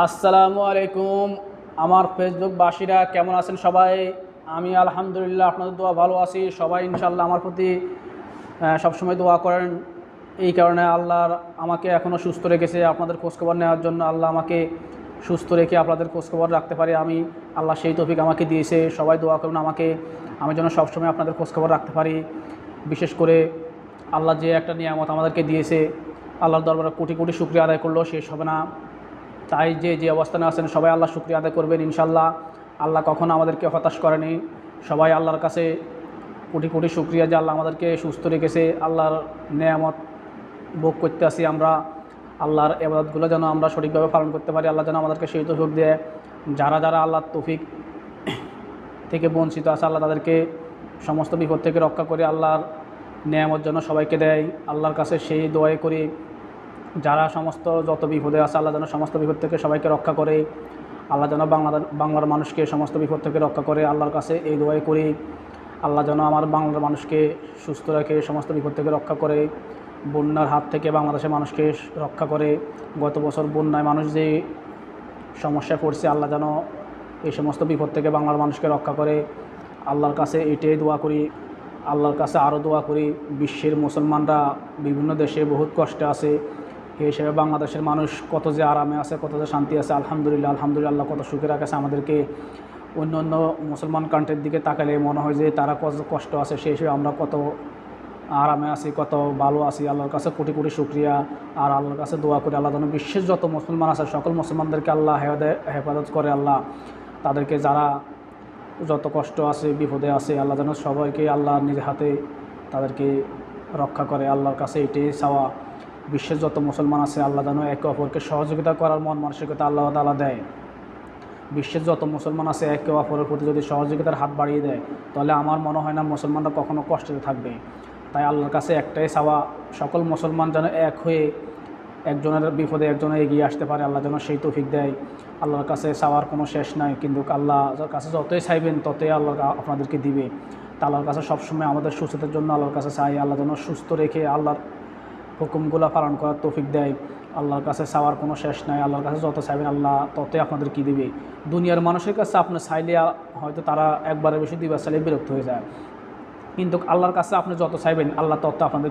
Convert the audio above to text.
আসসালামু আলাইকুম। আমার ফেসবুকবাসীরা কেমন আছেন সবাই? আমি আলহামদুলিল্লাহ আপনাদের দোয়া ভালো আছি। সবাই ইনশাআল্লাহ আমার প্রতি সবসময় দোয়া করেন। এই কারণে আল্লাহর আমাকে এখনও সুস্থ রেখেছে আপনাদের খোঁজখবর নেওয়ার জন্য। আল্লাহ আমাকে সুস্থ রেখে আপনাদের খোঁজখবর রাখতে পারি আমি, আল্লাহ সেই তৌফিক আমাকে দিয়েছে। সবাই দোয়া করুন আমাকে, আমি যেন সবসময় আপনাদের খোঁজখবর রাখতে পারি। বিশেষ করে আল্লাহ যে একটা নিয়ামত আমাদেরকে দিয়েছে, আল্লাহর দরবারে কোটি কোটি শুকরিয়া আদায় করলেও শেষ হবে না। তাই যে অবস্থানে আছেন সবাই আল্লাহ শুকরিয়া আদায় করবেন ইনশাআল্লাহ। আল্লাহ কখনো আমাদেরকে হতাশ করেনি। সবাই আল্লাহর কাছে কোটি কোটি শুকরিয়া যে আল্লাহ আমাদেরকে সুস্থ রেখেছে। আল্লাহর নেয়ামত ভোগ করতে আসি আমরা। আল্লাহর ইবাদতগুলো যেন আমরা সঠিকভাবে পালন করতে পারি। আল্লাহ যেন আমাদেরকে সেই তৌফিক দেয়। যারা যারা আল্লাহর তৌফিক থেকে বঞ্চিত আছে, আল্লাহ তাদেরকে সমস্ত বিপদ থেকে রক্ষা করে আল্লাহর নেয়ামত যেন সবাইকে দেয়। আল্লাহর কাছে সেই দোয়াই করি, যারা সমস্ত যত বিপদে আছে আল্লাহ যেন সমস্ত বিপদ থেকে সবাইকে রক্ষা করে। আল্লাহ যেন বাংলার মানুষকে সমস্ত বিপদ থেকে রক্ষা করে। আল্লাহর কাছে এই দোয়াই করি, আল্লাহ যেন আমার বাংলার মানুষকে সুস্থ রাখে, সমস্ত বিপদ থেকে রক্ষা করে। বন্যার হাত থেকে বাংলাদেশের মানুষকে রক্ষা করে। গত বছর বন্যায় মানুষ যে সমস্যায় পড়ছে, আল্লাহ যেন এই সমস্ত বিপদ থেকে বাংলার মানুষকে রক্ষা করে। আল্লাহর কাছে এটাই দোয়া করি। আল্লাহর কাছে আরও দোয়া করি, বিশ্বের মুসলমানরা বিভিন্ন দেশে বহুত কষ্টে আছে, এই হিসেবে বাংলাদেশের মানুষ কত যে আরামে আছে, কত যে শান্তি আছে। আলহামদুলিল্লাহ আলহামদুলিল্লাহ, কত সুখে রাখেছে আমাদেরকে। অন্য অন্য মুসলমান কান্ট্রির দিকে তাকালে মনে হয় যে তারা কত কষ্ট আছে, সেই হিসেবে আমরা কত আরামে আছি, কত ভালো আছি। আল্লাহর কাছে কোটি কোটি শুকরিয়া। আর আল্লাহর কাছে দোয়া করি আল্লাহ যেন বিশ্বের যত মুসলমান আছে সকল মুসলমানদেরকে আল্লাহ হেফাজত করে। আল্লাহ তাদেরকে যারা যত কষ্ট আছে, বিপদে আছে, আল্লাহ যেন সবাইকে আল্লাহ নিজের হাতে তাদেরকে রক্ষা করে। আল্লাহর কাছে এটাই চাওয়া। বিশ্বের যত মুসলমান আছে আল্লাহ যেন একে অপরকে সহযোগিতা করার মন মানসিকতা আল্লাহ তাআলা দেয়। বিশ্বের যত মুসলমান আছে একে অপরের প্রতি যদি সহযোগিতার হাত বাড়িয়ে দেয়, তাহলে আমার মনে হয় না মুসলমানরা কখনো কষ্টে থাকবে। তাই আল্লাহর কাছে একটাই চাওয়া, সকল মুসলমান যেন এক হয়ে একজনের বিপদে একজনে এগিয়ে আসতে পারে। আল্লাহ যেন সেই তৌফিক দেয়। আল্লাহর কাছে চাওয়ার কোনো শেষ নাই, কিন্তু আল্লাহর কাছে যতই চাইবেন ততই আল্লাহ আপনাদেরকে দিবে। তা আল্লাহর কাছে সবসময় আমাদের সুস্থতার জন্য আল্লাহর কাছে চাই, আল্লাহ যেন সুস্থ রেখে আল্লাহর হুকুমগুলো পালন করার তৌফিক দেয়। আল্লাহর কাছে চাওয়ার কোনো শেষ নাই। আল্লাহর কাছে যত চাইবেন আল্লাহ ততই আপনাদের কী দিবে। দুনিয়ার মানুষের কাছে আপনি চাইলে হয়তো তারা একবারের বেশি দুইবার চাইলে বিরক্ত হয়ে যায়, কিন্তু আল্লাহর কাছে আপনি যত চাইবেন আল্লাহ তত আপনাদের